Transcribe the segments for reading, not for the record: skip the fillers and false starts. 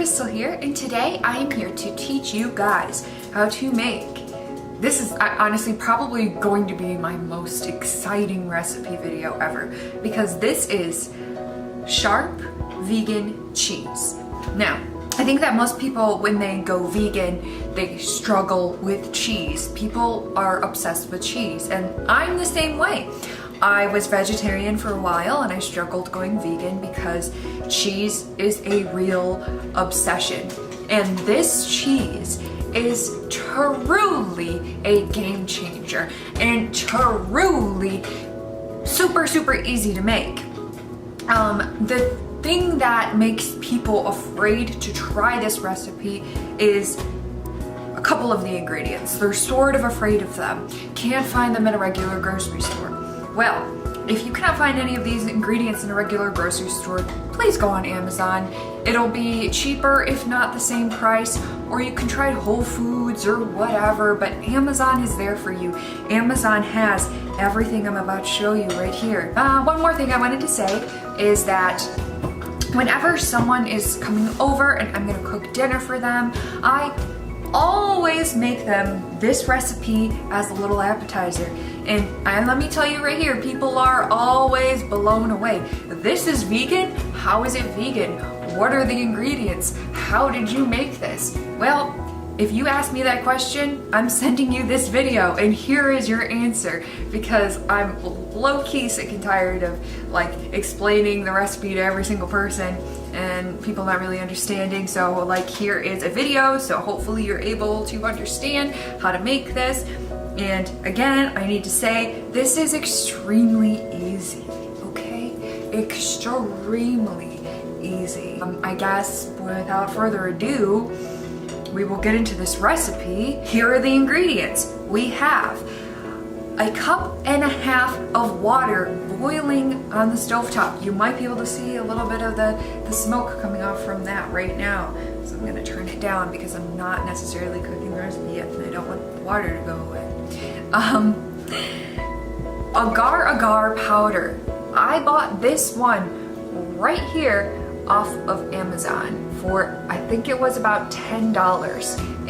Crystal here, and today I am here to teach you guys how to make. This is honestly probably going to be my most exciting recipe video ever, because this is sharp vegan cheese. Now, I think that most people, when they go vegan, they struggle with cheese. People are obsessed with cheese, and I'm the same way. I was vegetarian for a while and I struggled going vegan because cheese is a real obsession. And this cheese is truly a game changer and truly super easy to make. The thing that makes people afraid to try this recipe is a couple of the ingredients. They're sort of afraid of them. Can't find them in a regular grocery store. Well, if you cannot find any of these ingredients in a regular grocery store, please go on Amazon. It'll be cheaper, if not the same price, or you can try Whole Foods or whatever, but Amazon is there for you. Amazon has everything I'm about to show you right here. One more thing I wanted to say is that whenever someone is coming over and I'm gonna cook dinner for them, I always make them this recipe as a little appetizer. And let me tell you right here, people are always blown away. This is vegan? How is it vegan? What are the ingredients? How did you make this? Well, if you ask me that question, I'm sending you this video, and here is your answer, because I'm low-key sick and tired of like explaining the recipe to every single person and people not really understanding. So like, here is a video, so hopefully you're able to understand how to make this. And again, I need to say, this is extremely easy, okay? Extremely easy. I guess without further ado, we will get into this recipe. Here are the ingredients. We have a 1.5 cups of water boiling on the stovetop. You might be able to see a little bit of the smoke coming off from that right now. So I'm gonna turn it down because I'm not necessarily cooking the recipe yet and I don't want the water to go away. Agar-agar powder. I bought this one right here off of Amazon for, I think it was about $10.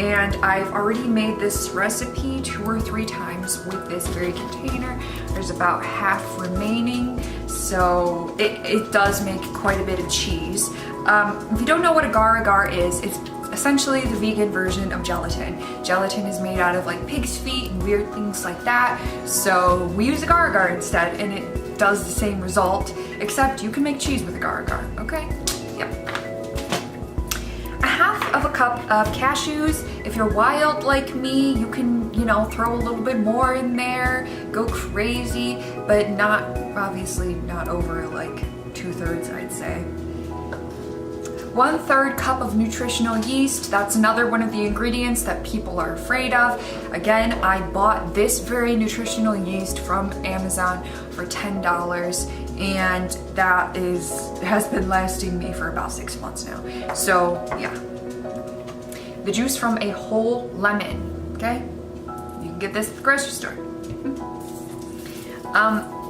And I've already made this recipe 2 or 3 times with this very container. There's about half remaining, so it does make quite a bit of cheese. If you don't know what agar-agar is, it's essentially the vegan version of gelatin. Gelatin is made out of like pig's feet and weird things like that. So we use agar-agar instead, and it does the same result, except you can make cheese with agar-agar, okay? Yep. 1/2 cup of cashews. If you're wild like me, you can, throw a little bit more in there, go crazy, but obviously not over like 2/3, I'd say. 1/3 cup of nutritional yeast. That's another one of the ingredients that people are afraid of. Again, I bought this very nutritional yeast from Amazon for $10, and that has been lasting me for about 6 months now. So yeah. The juice from a whole lemon, okay? You can get this at the grocery store.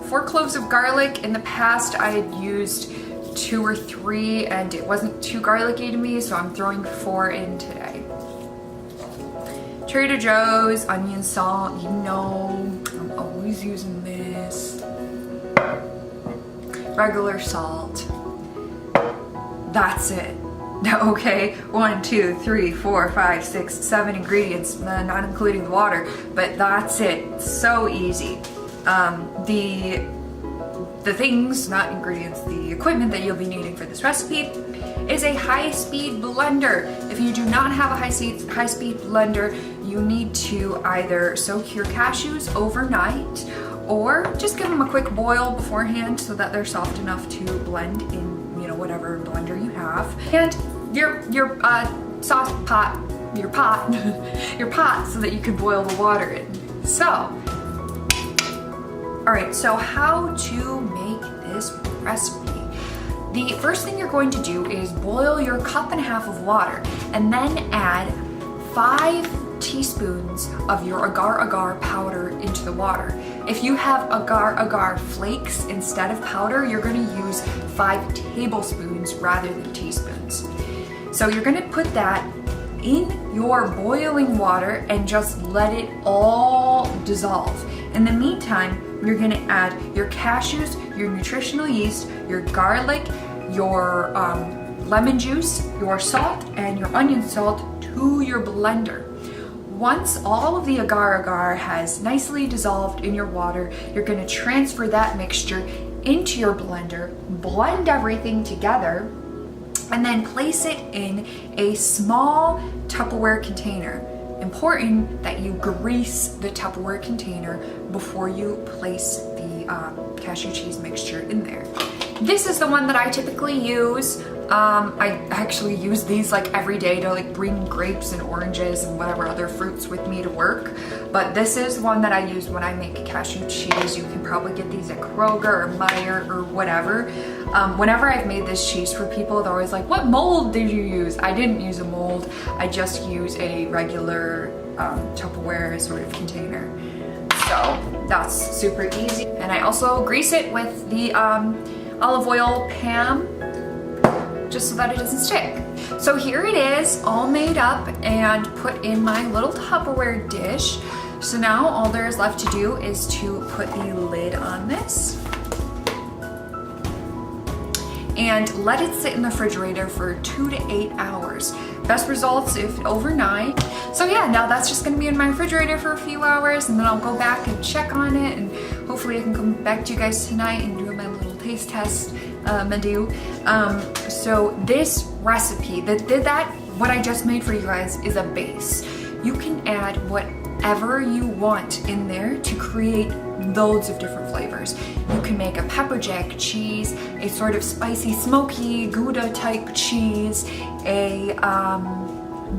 4 cloves of garlic. In the past, I had used 2 or 3 and it wasn't too garlicky to me, so I'm throwing 4 in today. Trader Joe's onion salt, I'm always using this. Regular salt. That's it. Okay, 1, 2, 3, 4, 5, 6, 7 ingredients, not including the water, but that's it. So easy. The things, not ingredients, the equipment that you'll be needing for this recipe is a high-speed blender. If you do not have a high-speed blender, you need to either soak your cashews overnight or just give them a quick boil beforehand so that they're soft enough to blend in, whatever blender you have. And your sauce pot, your pot so that you can boil the water in. So, all right, so how to make this recipe? The first thing you're going to do is boil your 1.5 cups of water and then add 5 teaspoons of your agar-agar powder into the water. If you have agar-agar flakes instead of powder, you're going to use 5 tablespoons rather than teaspoons. So you're gonna put that in your boiling water and just let it all dissolve. In the meantime, you're gonna add your cashews, your nutritional yeast, your garlic, your lemon juice, your salt, and your onion salt to your blender. Once all of the agar-agar has nicely dissolved in your water, you're gonna transfer that mixture into your blender, blend everything together, and then place it in a small Tupperware container. Important that you grease the Tupperware container before you place the cashew cheese mixture in there. This is the one that I typically use. I actually use these like every day to like bring grapes and oranges and whatever other fruits with me to work. But this is one that I use when I make cashew cheese. You can probably get these at Kroger or Meijer or whatever. Whenever I've made this cheese for people, they're always like, what mold did you use? I didn't use a mold. I just use a regular Tupperware sort of container. So that's super easy. And I also grease it with the olive oil pan, just so that it doesn't stick. So here it is, all made up and put in my little Tupperware dish. So now all there is left to do is to put the lid on this and let it sit in the refrigerator for 2 to 8 hours. Best results if overnight. So yeah, now that's just gonna be in my refrigerator for a few hours, and then I'll go back and check on it, and hopefully I can come back to you guys tonight and do my little taste test menu. So this recipe, what I just made for you guys is a base. You can add whatever you want in there to create loads of different flavors. You can make a pepper jack cheese, a sort of spicy, smoky Gouda type cheese, a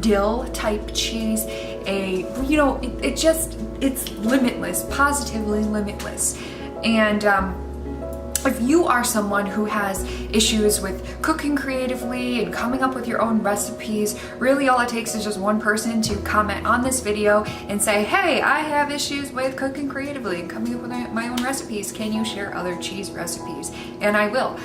dill type cheese, it's limitless, positively limitless. And if you are someone who has issues with cooking creatively and coming up with your own recipes, really all it takes is just one person to comment on this video and say, hey, I have issues with cooking creatively and coming up with my own recipes. Can you share other cheese recipes? And I will.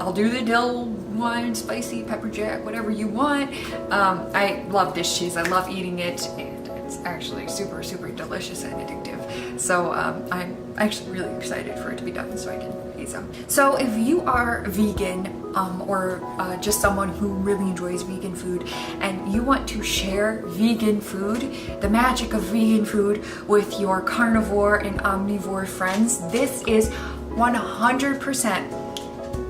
I'll do the dill one, spicy, pepper jack, whatever you want. I love this cheese. I love eating it, and it's actually super, super delicious and addictive. So I'm actually really excited for it to be done so I can eat some. So if you are vegan or just someone who really enjoys vegan food and you want to share vegan food, the magic of vegan food with your carnivore and omnivore friends, this is 100%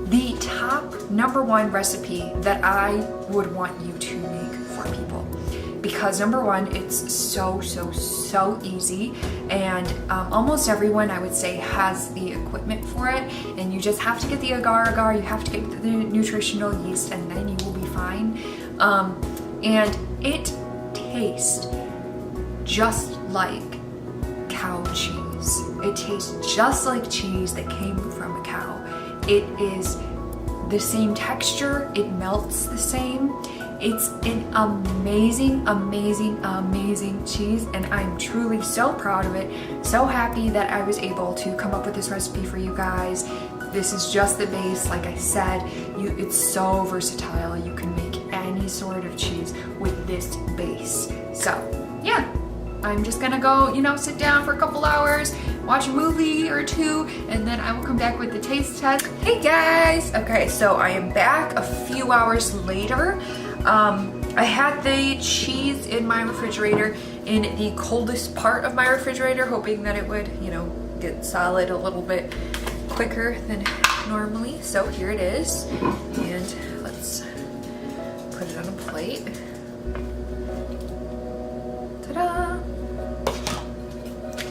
the top #1 recipe that I would want you to make for people. Because #1, it's so easy, and almost everyone, I would say, has the equipment for it, and you just have to get the agar-agar, you have to get the nutritional yeast, and then you will be fine. And it tastes just like cow cheese. It tastes just like cheese that came from a cow. It is the same texture, it melts the same. It's an amazing, amazing, amazing cheese, and I'm truly so proud of it, so happy that I was able to come up with this recipe for you guys. This is just the base, like I said, it's so versatile. You can make any sort of cheese with this base. So yeah, I'm just gonna go, sit down for a couple hours, watch a movie or two, and then I will come back with the taste test. Hey guys! Okay, so I am back a few hours later. I had the cheese in my refrigerator in the coldest part of my refrigerator, hoping that it would, get solid a little bit quicker than normally. So here it is, and let's put it on a plate. Ta-da!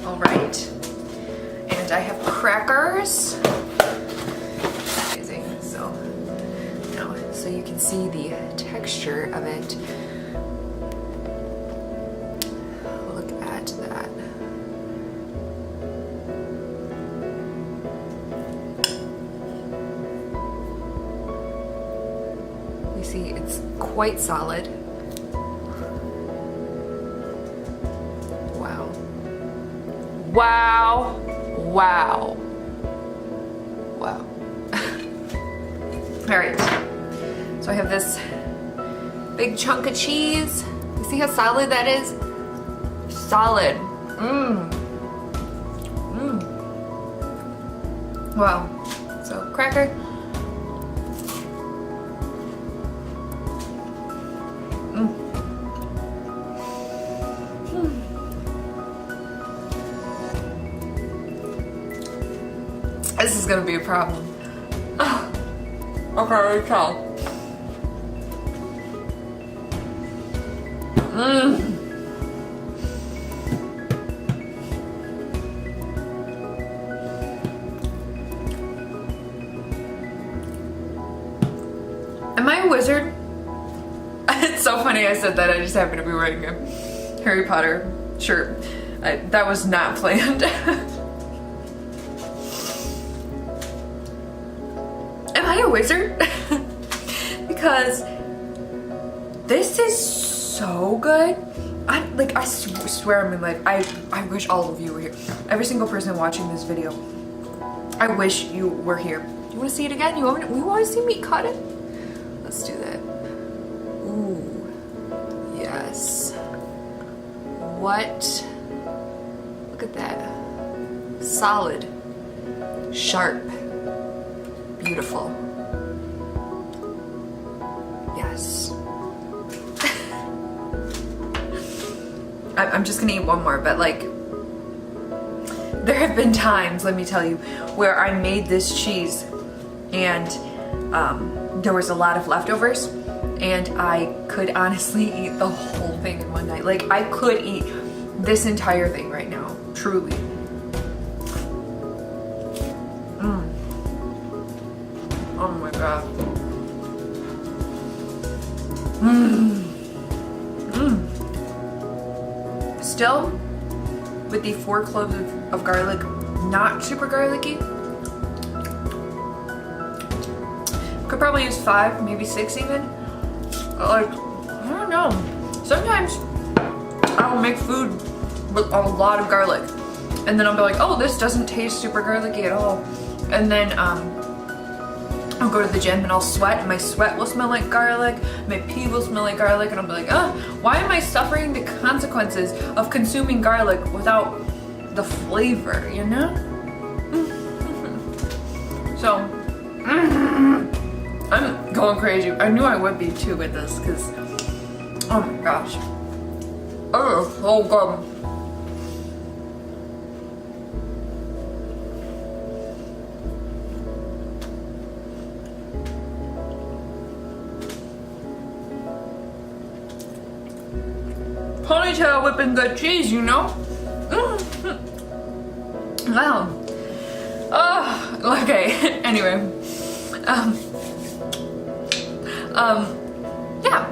All right, and I have crackers. Amazing. So you can see the texture of it. Look at that. You see, it's quite solid. Wow. Wow. Wow. Wow. All right. So I have this big chunk of cheese. You see how solid that is? Solid. Wow. So cracker. This is gonna be a problem. Okay, I can tell. Am I a wizard? It's so funny I said that. I just happen to be wearing a Harry Potter shirt. That was not planned. Am I a wizard? Because this is so good. I swear on my life, I wish all of you were here. Every single person watching this video, I wish you were here. You want to see it again? You want to see me cut it? Let's do that. Ooh, yes. What? Look at that. Solid, sharp, beautiful. Yes. I'm just gonna eat one more, but like, there have been times, let me tell you, where I made this cheese and there was a lot of leftovers and I could honestly eat the whole thing in one night. Like, I could eat this entire thing right now, truly. Oh my god. Still, with the 4 cloves of garlic, not super garlicky. Could probably use 5, maybe 6 even. Like, I don't know. Sometimes I'll make food with a lot of garlic, and then I'll be like, oh, this doesn't taste super garlicky at all. And then I'll go to the gym and I'll sweat, and my sweat will smell like garlic, my pee will smell like garlic, and I'll be like, why am I suffering the consequences of consuming garlic without the flavor, you know? So, I'm going crazy. I knew I would be too with this, because, oh my gosh. Oh, so good. Ponytail whipping good cheese, you know? Wow. Oh, okay. Anyway. Yeah.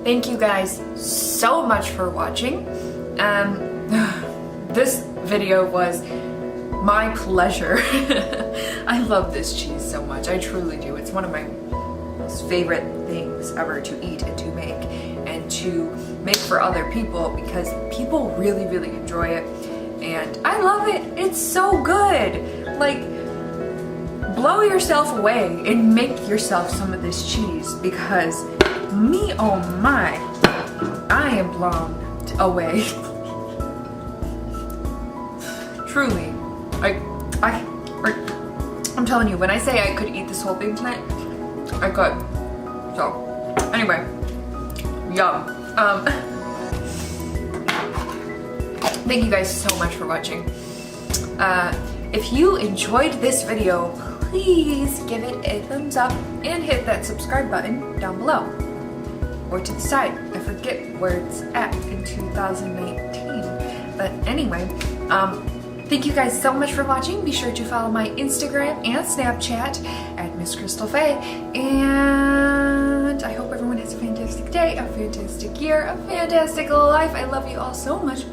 Thank you guys so much for watching. This video was my pleasure. I love this cheese so much. I truly do. It's one of my favorite things ever to eat and to make for other people, because people really enjoy it and I love it. It's so good. Like, blow yourself away and make yourself some of this cheese, because me, oh my, I am blown away. Truly. I'm telling you, when I say I could eat this whole thing tonight, I could. So, anyway, yum. Thank you guys so much for watching. If you enjoyed this video, please give it a thumbs up and hit that subscribe button down below. Or to the side. I forget where it's at in 2019. But anyway, thank you guys so much for watching. Be sure to follow my Instagram and Snapchat at Miss Crystal Faye. And I hope everyone has a fantastic day, a fantastic year, a fantastic life. I love you all so much.